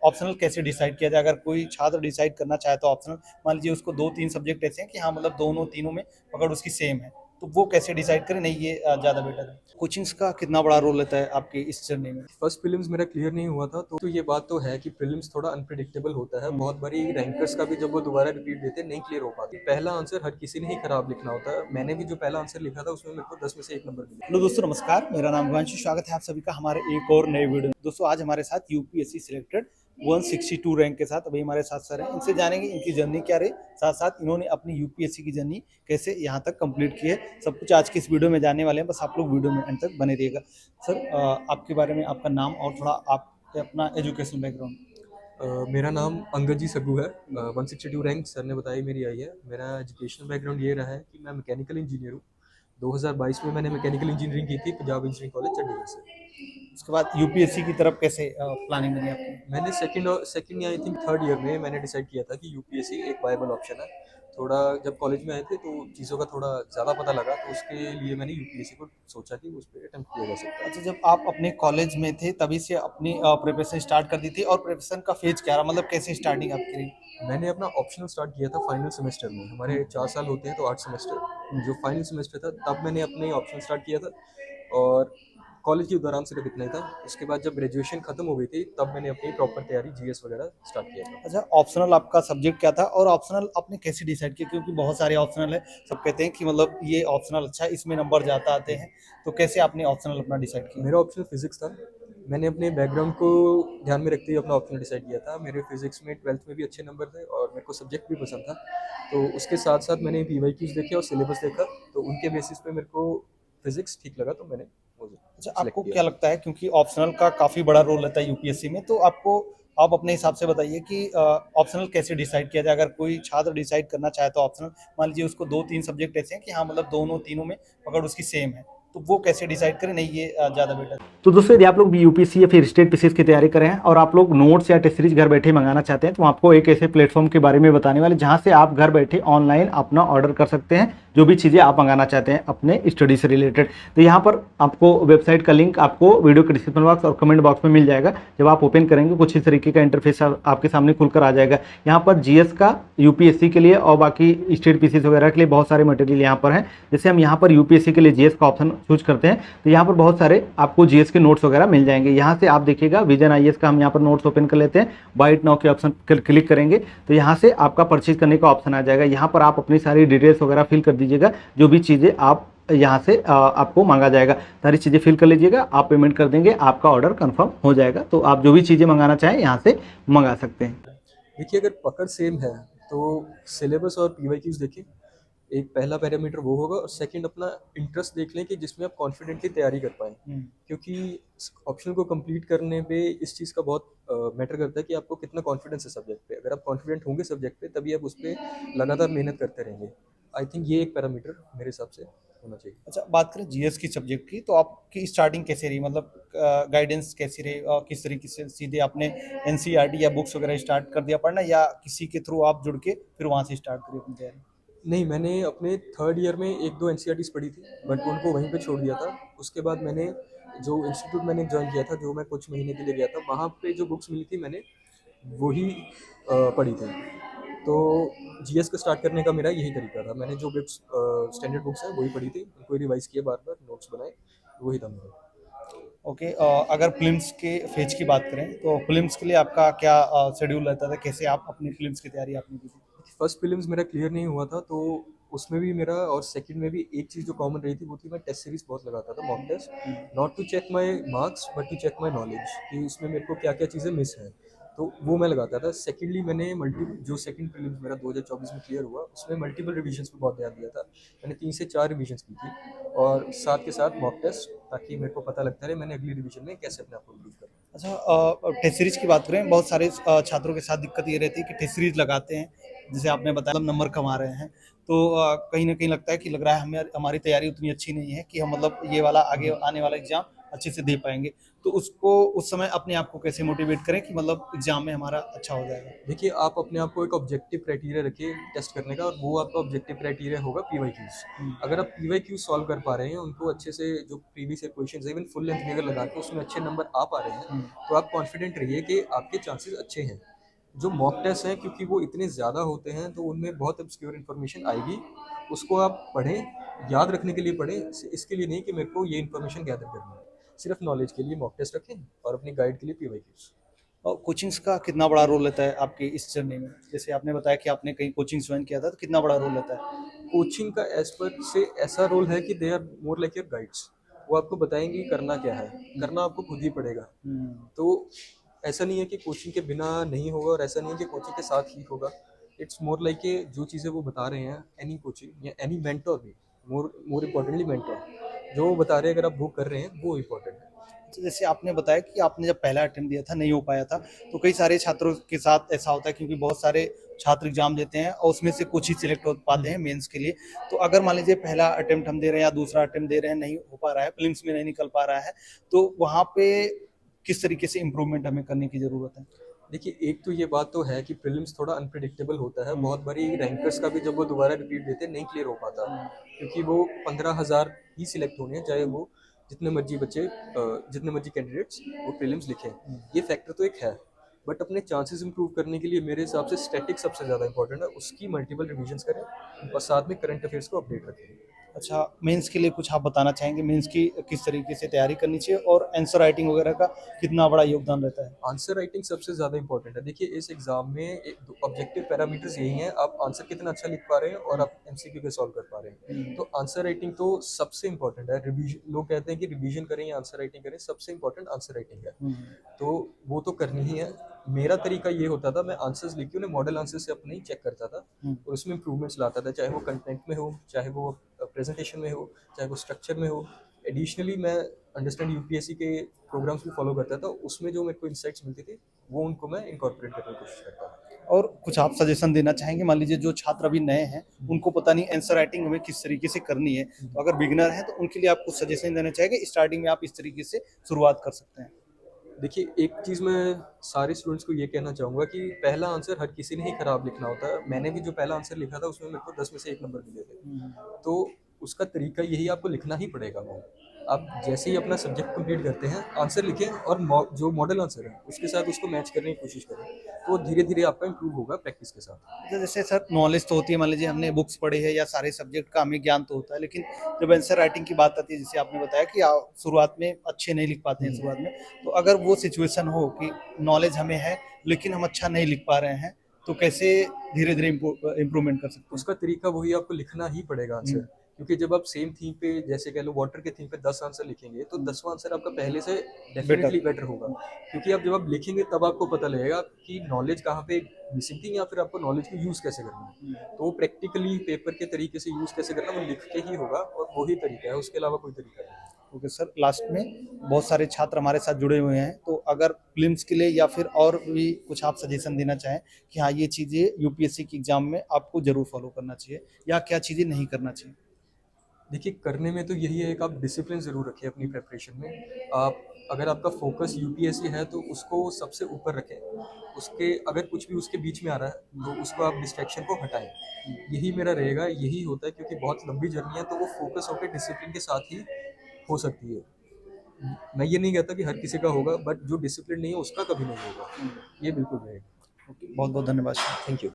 Optional कैसे decide किया जाए? अगर कोई छात्र डिसाइड करना चाहे तो ऑप्शनल, मान लीजिए उसको 2-3 सब्जेक्ट ऐसे हैं कि हाँ, मतलब दोनों तीनों में पकड़ उसकी सेम है, तो वो कैसे डिसाइड करे नहीं ये ज़्यादा बेटर है? कोचिंग्स का कितना बड़ा रोल रहता है आपकी इस जर्नी में? फर्स्ट प्रीलिम्स मेरा क्लियर नहीं हुआ था, तो ये बात तो है कि प्रीलिम्स थोड़ा अनप्रिडिक्टेबल होता है। हुँ। बहुत बारी रैंकर्स का भी जब वो दोबारा रिपीट देते हैं नहीं क्लियर हो पाती। पहला आंसर हर किसी ने ही खराब लिखना होता है। मैंने भी जो पहला आंसर लिखा था उसमें मेरे को 10 में से 1 नंबर मिला। हेलो दोस्तों, नमस्कार। मेरा नाम हिमांशु। स्वागत है आप सभी का हमारे एक और नए वीडियो में। दोस्तों, आज हमारे साथ यूपीएससी सिलेक्टेड 162 रैंक के साथ अभी हमारे साथ सर हैं। इनसे जानेंगे इनकी जर्नी क्या रही, साथ साथ इन्होंने अपनी यूपीएससी की जर्नी कैसे यहाँ तक कंप्लीट की है, सब कुछ आज की इस वीडियो में जानने वाले हैं। बस आप लोग वीडियो में एंड तक बने रहिएगा। सर, आपके बारे में आपका नाम और थोड़ा आप अपना एजुकेशन बैकग्राउंड। मेरा नाम अंगद जी सग्गू है। 162 रैंक सर ने बताई मेरी आई है। मेरा एजुकेशनल बैकग्राउंड ये रहा है कि मैं मैकेनिकल इंजीनियर हूँ। 2022 में मैंने मैकेनिकल इंजीनियरिंग की थी पंजाब इंजीनियरिंग कॉलेज चंडीगढ़ से। उसके बाद यूपीएससी की तरफ कैसे प्लानिंग बनी आपकी? मैंने सेकंड या आई थिंक थर्ड ईयर में मैंने डिसाइड किया था कि यूपीएससी एक वायबल ऑप्शन है। थोड़ा जब कॉलेज में आए थे तो चीज़ों का थोड़ा ज़्यादा पता लगा, तो उसके लिए मैंने यूपीएससी को सोचा कि उस पर अटेम्प्ट किया जा सकता है। अच्छा, जब आप अपने कॉलेज में थे तभी से अपनी प्रिपरेशन स्टार्ट कर दी थी, और प्रिपरेशन का फेज क्या रहा, मतलब कैसे स्टार्टिंग आपकी रही? मैंने अपना ऑप्शनल स्टार्ट किया था फाइनल सेमेस्टर में। हमारे 4 साल होते हैं तो 8 सेमेस्टर। जो फाइनल सेमेस्टर था तब मैंने अपने ऑप्शनल स्टार्ट किया था, और कॉलेज के दौरान सिर्फ इतना ही था। उसके बाद जब ग्रेजुएशन खत्म हो गई थी तब मैंने अपनी प्रॉपर तैयारी जीएस वगैरह स्टार्ट किया था। अच्छा, ऑप्शनल आपका सब्जेक्ट क्या था और ऑप्शनल आपने कैसे डिसाइड किया? क्योंकि बहुत सारे ऑप्शनल है, सब कहते हैं कि मतलब ये ऑप्शनल अच्छा है, इसमें नंबर ज़्यादा आते हैं, तो कैसे आपने ऑप्शनल अपना डिसाइड किया? मेरा ऑप्शनल फिजिक्स था। मैंने अपने बैकग्राउंड को ध्यान में रखते हुए अपना ऑप्शनल डिसाइड किया था। मेरे फिजिक्स में 12th में भी अच्छे नंबर थे और मेरे को सब्जेक्ट भी पसंद था। तो उसके साथ साथ मैंने पीवाईक्यूज देखे और सिलेबस देखा, तो उनके बेसिस पे मेरे को फिजिक्स ठीक लगा, तो मैंने वो अच्छा, सिलेक्ट आपको किया। क्या लगता है, क्योंकि ऑप्शनल का काफ़ी बड़ा रोल रहता है यूपीएससी में, तो आपको आप अपने हिसाब से बताइए कि ऑप्शनल कैसे डिसाइड किया जाए? अगर कोई छात्र डिसाइड करना चाहे तो ऑप्शनल, मान लीजिए उसको 2-3 सब्जेक्ट ऐसे हैं कि हाँ, मतलब दोनों तीनों में पकड़ उसकी सेम है, तो वो कैसे डिसाइड करें नहीं ये ज़्यादा बेटर है? तो दोस्तों, यदि आप लोग भी यूपीएससी या फिर स्टेट पीसीएस की तैयारी कर रहे हैं और आप लोग नोट्स या टेस्ट सीरीज घर बैठे मंगाना चाहते हैं, तो आपको एक ऐसे प्लेटफॉर्म के बारे में बताने वाले जहां से आप घर बैठे ऑनलाइन अपना ऑर्डर कर सकते हैं जो भी चीज़ें आप मंगाना चाहते हैं अपने स्टडी से रिलेटेड। तो यहाँ पर आपको वेबसाइट का लिंक आपको वीडियो के डिस्क्रिप्शन बॉक्स और कमेंट बॉक्स में मिल जाएगा। जब आप ओपन करेंगे कुछ इस तरीके का इंटरफेस आपके सामने खुलकर आ जाएगा। यहाँ पर जीएस का यूपीएससी के लिए और बाकी स्टेट पीसीएस वगैरह के लिए बहुत सारे मटेरियल यहाँ पर हैं। जैसे हम यहाँ पर यूपीएससी के लिए जीएस का ऑप्शन चूज करते हैं तो यहाँ पर बहुत सारे आपको जीएस के नोट्स वगैरह मिल जाएंगे। यहाँ से आप देखिएगा विजन आईएएस का हम यहाँ पर नोट्स ओपन कर लेते हैं। बाइट नाउ के ऑप्शन क्लिक करेंगे तो यहाँ से आपका परचेज करने का ऑप्शन आ जाएगा। यहाँ पर आप अपनी सारी डिटेल्स वगैरह फिल कर दीजिएगा, जो भी चीज़ें आप यहाँ से आपको मांगा जाएगा सारी चीज़ें फिल कर लीजिएगा, आप पेमेंट कर देंगे, आपका ऑर्डर कंफर्म हो जाएगा। तो आप जो भी चीज़ें मंगाना चाहें यहाँ से मंगा सकते हैं। देखिए, अगर पकड़ सेम है तो सिलेबस और पीवाईक्यूज देखें। एक पहला पैरामीटर वो होगा, और सेकंड अपना इंटरेस्ट देख लें कि जिसमें आप कॉन्फिडेंटली तैयारी कर पाएँ। क्योंकि ऑप्शन को कंप्लीट करने पे इस चीज़ का बहुत मैटर करता है कि आपको कितना कॉन्फिडेंस है सब्जेक्ट पे। अगर आप कॉन्फिडेंट होंगे सब्जेक्ट पे तभी आप उस पे लगातार मेहनत करते रहेंगे। आई थिंक ये एक पैरामीटर मेरे हिसाब से होना चाहिए। अच्छा, बात करें जीएस की सब्जेक्ट की, तो आपकी स्टार्टिंग कैसे रही, मतलब गाइडेंस कैसी रही, किस तरीके से सीधे आपने एनसीईआरटी या बुक्स वगैरह स्टार्ट कर दिया पढ़ना, या किसी के थ्रू आप जुड़ के फिर वहाँ से स्टार्ट करी अपनी तैयारी? नहीं, मैंने अपने थर्ड ईयर में 1-2 एनसीईआरटीज़ पढ़ी थी, बट उनको वहीं पे छोड़ दिया था। उसके बाद मैंने जो इंस्टीट्यूट मैंने जॉइन किया था, जो मैं कुछ महीने के लिए गया था, वहाँ पे जो बुक्स मिली थी मैंने वही पढ़ी थी। तो जीएस को स्टार्ट करने का मेरा यही तरीका था। मैंने जो बुक्स स्टैंडर्ड बुक्स हैं वही पढ़ी थी, उनको रिवाइज़ किया बार-बार, नोट्स बनाए, वही था मेरा। ओके, अगर फिल्म्स के फेज की बात करें तो फिल्म्स के लिए आपका क्या शेड्यूल रहता था? कैसे आप अपनी फिल्म्स की तैयारी आपने की थी? फर्स्ट प्रीलिम्स मेरा क्लियर नहीं हुआ था, तो उसमें भी मेरा और सेकंड में भी एक चीज़ जो कॉमन रही थी वो थी मैं टेस्ट सीरीज बहुत लगाता था, mock test. Not to check my marks but to check my knowledge कि उसमें मेरे को क्या क्या चीज़ें मिस हैं, तो वो मैं लगाता था। सेकेंडली मैंने जो सेकंड प्रीलिम्स मेरा 2024 में क्लियर हुआ उसमें मल्टीपल रिविजन्स पे बहुत ध्यान दिया था। मैंने 3 से 4 रिविजन्स की थी, और साथ के साथ मॉक टेस्ट, ताकि मेरे को पता लगता रहे मैंने अगली रिविजन में कैसे अपने आप को इम्प्रूव करना। अच्छा, टेस्ट सीरीज की बात करें, बहुत सारे छात्रों के साथ दिक्कत ये रहती है कि टेस्ट सीरीज लगाते हैं, जैसे आपने बताया मतलब नंबर कमा रहे हैं, तो कहीं ना कहीं लगता है कि लग रहा है हमें हमारी तैयारी उतनी अच्छी नहीं है कि हम मतलब ये वाला आगे आने वाला एग्जाम अच्छे से दे पाएंगे, तो उसको उस समय अपने आप को कैसे मोटिवेट करें कि मतलब एग्जाम में हमारा अच्छा हो जाएगा? देखिए, आप अपने आप को एक ऑब्जेक्टिव क्राइटेरिया रखिए टेस्ट करने का, और वो आपका ऑब्जेक्टिव क्राइटेरिया होगा पीवाईक्यूज। अगर आप पीवाईक्यूज सॉल्व कर पा रहे हैं, उनको अच्छे से, जो previous year questions even full length भी अगर लगा के उसमें अच्छे नंबर आ पा रहे हैं, तो आप कॉन्फिडेंट रहिए कि आपके चांसेस अच्छे हैं। जो मॉक टेस्ट हैं, क्योंकि वो इतने ज़्यादा होते हैं, तो उनमें बहुत ऑब्सक्योर इन्फॉर्मेशन आएगी। उसको आप पढ़ें, याद रखने के लिए पढ़ें, इसके लिए नहीं कि मेरे को ये इन्फॉर्मेशन गैदर करनी है। सिर्फ नॉलेज के लिए मॉक टेस्ट रखें और अपनी गाइड के लिए पीवाईक्यूज। और कोचिंग्स का कितना बड़ा रोल रहता है आपकी इस जर्नी में? जैसे आपने बताया कि आपने कहीं कोचिंग ज्वाइन किया था, तो कितना बड़ा रोल रहता है? कोचिंग का एज पर से ऐसा रोल है कि they are more like your guides. वो आपको बताएंगे कि करना क्या है, करना आपको खुद ही पड़ेगा। तो ऐसा नहीं है कि कोचिंग के बिना नहीं होगा, और ऐसा नहीं है कि कोचिंग के साथ ही होगा। इट्स मोर लाइक कि जो चीज़ें वो बता रहे हैं, एनी कोचिंग या एनी मेंटोर भी, मोर मोर इम्पोर्टेंटली मेंटोर, जो वो बता रहे हैं, अगर आप वो कर रहे हैं, वो इम्पोर्टेंट है। तो जैसे आपने बताया कि आपने जब पहला अटेम्प्ट दिया था नहीं हो पाया था, तो कई सारे छात्रों के साथ ऐसा होता है, क्योंकि बहुत सारे छात्र एग्जाम देते हैं और उसमें से कुछ ही सिलेक्ट हो पाते हैं मेंस के लिए। तो अगर मान लीजिए पहला अटेम्प्ट हम दे रहे हैं या दूसरा अटेम्प्ट दे रहे हैं, नहीं हो पा रहा है, प्रीलिम्स में नहीं निकल पा रहा है, तो वहाँ पे किस तरीके से इम्प्रूवमेंट हमें करने की जरूरत है? देखिए, एक तो ये बात तो है कि प्रीलिम्स थोड़ा अनप्रिडिक्टेबल होता है। बहुत बारी रैंकर्स का भी जब वो दोबारा रिपीट देते हैं, नहीं क्लियर हो पाता, क्योंकि वो 15,000 ही सिलेक्ट होने हैं, चाहे वो जितने मर्जी बच्चे, जितने मर्जी कैंडिडेट्स वो प्रीलिम्स लिखें। ये फैक्टर तो एक है, बट अपने चांसेस इंप्रूव करने के लिए मेरे हिसाब से स्टैटिक सबसे ज़्यादा इंपॉर्टेंट है। उसकी मल्टीपल रिविजन्स करें और साथ में करंट अफेयर्स को अपडेट रखें। अच्छा, मेंस के लिए कुछ आप बताना चाहेंगे, मेंस की किस तरीके से तैयारी करनी चाहिए और आंसर राइटिंग वगैरह का कितना बड़ा योगदान रहता है? आंसर राइटिंग सबसे ज़्यादा इंपॉर्टेंट है। देखिए, इस एग्जाम में एक ऑब्जेक्टिव पैरामीटर्स यही हैं, आप आंसर कितना अच्छा लिख पा रहे हैं और आप एमसीक्यू के सॉल्व कर पा रहे हैं। तो आंसर राइटिंग तो सबसे इंपॉर्टेंट है। रिवीजन, लोग कहते हैं कि रिवीजन करें या आंसर राइटिंग करें, सबसे इंपॉर्टेंट आंसर राइटिंग है। तो वो तो करनी ही है। मेरा तरीका ये होता था, मैं आंसर्स लिख के उन्हें मॉडल आंसर से अपने ही चेक करता था और उसमें इंप्रूवमेंट्स लाता था, चाहे वो कंटेंट में हो, चाहे वो प्रेजेंटेशन में हो, चाहे वो स्ट्रक्चर में हो। एडिशनली मैं अंडरस्टैंड यूपीएससी के प्रोग्राम्स भी फॉलो करता था, उसमें जो मेरे को इंसाइट्स मिलती थी, वो उनको मैं इनकॉर्पोरेट करने की कोशिश करता था। और कुछ आप सजेशन देना चाहेंगे? मान लीजिए जो छात्र अभी नए हैं, उनको पता नहीं आंसर राइटिंग हमें किस तरीके से करनी है, तो अगर बिगिनर हैं तो उनके लिए आप कुछ सजेशन देना चाहेंगे? स्टार्टिंग में आप इस तरीके से शुरुआत कर सकते हैं। देखिए, एक चीज़ मैं सारे स्टूडेंट्स को ये कहना चाहूँगा कि पहला आंसर हर किसी ने ही खराब लिखना होता है। मैंने भी जो पहला आंसर लिखा था, उसमें मेरे को 10 में से 1 नंबर मिले थे। तो उसका तरीका यही, आपको लिखना ही पड़ेगा वो। आप जैसे ही अपना सब्जेक्ट कंप्लीट करते हैं, आंसर लिखें और जो मॉडल आंसर है, उसके साथ उसको मैच करने की कोशिश करें। तो धीरे-धीरे आपका इम्प्रूव होगा प्रैक्टिस के साथ। तो जैसे सर नॉलेज तो होती है, मान लीजिए हमने बुक्स पढ़ी है या सारे सब्जेक्ट का हमें ज्ञान तो होता है, लेकिन जब आंसर राइटिंग की बात आती है, जैसे आपने बताया कि आप शुरुआत में अच्छे नहीं लिख पाते हैं शुरुआत में, तो अगर वो सिचुएशन हो कि नॉलेज हमें है लेकिन हम अच्छा नहीं लिख पा रहे हैं, तो कैसे धीरे धीरे इम्प्रूवमेंट कर सकते हैं? उसका तरीका वही, आपको लिखना ही पड़ेगा आंसर। क्योंकि जब आप सेम थीम पे, जैसे कह लो वाटर के थीम पे 10 आंसर लिखेंगे, तो 10वां आंसर आपका पहले से डेफिनेटली बेटर होगा। क्योंकि अब जब आप लिखेंगे, तब आपको पता लगेगा कि नॉलेज कहाँ पे मिसिंग थी, या फिर आपको नॉलेज को यूज़ कैसे करना है। तो वो प्रैक्टिकली पेपर के तरीके से यूज़ कैसे करना, वो लिख के ही होगा, और वही तरीका है, उसके अलावा कोई तरीका नहीं है। ओके सर, लास्ट में बहुत सारे छात्र हमारे साथ जुड़े हुए हैं, तो अगर फिल्म्स के लिए या फिर और भी कुछ आप सजेशन देना चाहें कि हाँ ये चीज़ें यूपीएससी की एग्जाम में आपको जरूर फॉलो करना चाहिए या क्या चीज़ें नहीं करना चाहिए? देखिए, करने में तो यही है कि आप डिसिप्लिन ज़रूर रखें अपनी प्रिपरेशन में। आप, अगर आपका फोकस यूपीएससी है, तो उसको सबसे ऊपर रखें। उसके अगर कुछ भी उसके बीच में आ रहा है, तो उसको आप डिस्ट्रैक्शन को हटाएं। यही मेरा रहेगा, यही होता है, क्योंकि बहुत लंबी जर्नी है, तो वो फोकस होकर डिसिप्लिन के साथ ही हो सकती है। मैं ये नहीं कहता कि हर किसी का होगा, बट जो डिसिप्लिन नहीं है, उसका कभी नहीं होगा। ये बिल्कुल रहेगा। ओके, बहुत बहुत धन्यवाद सर। Thank you.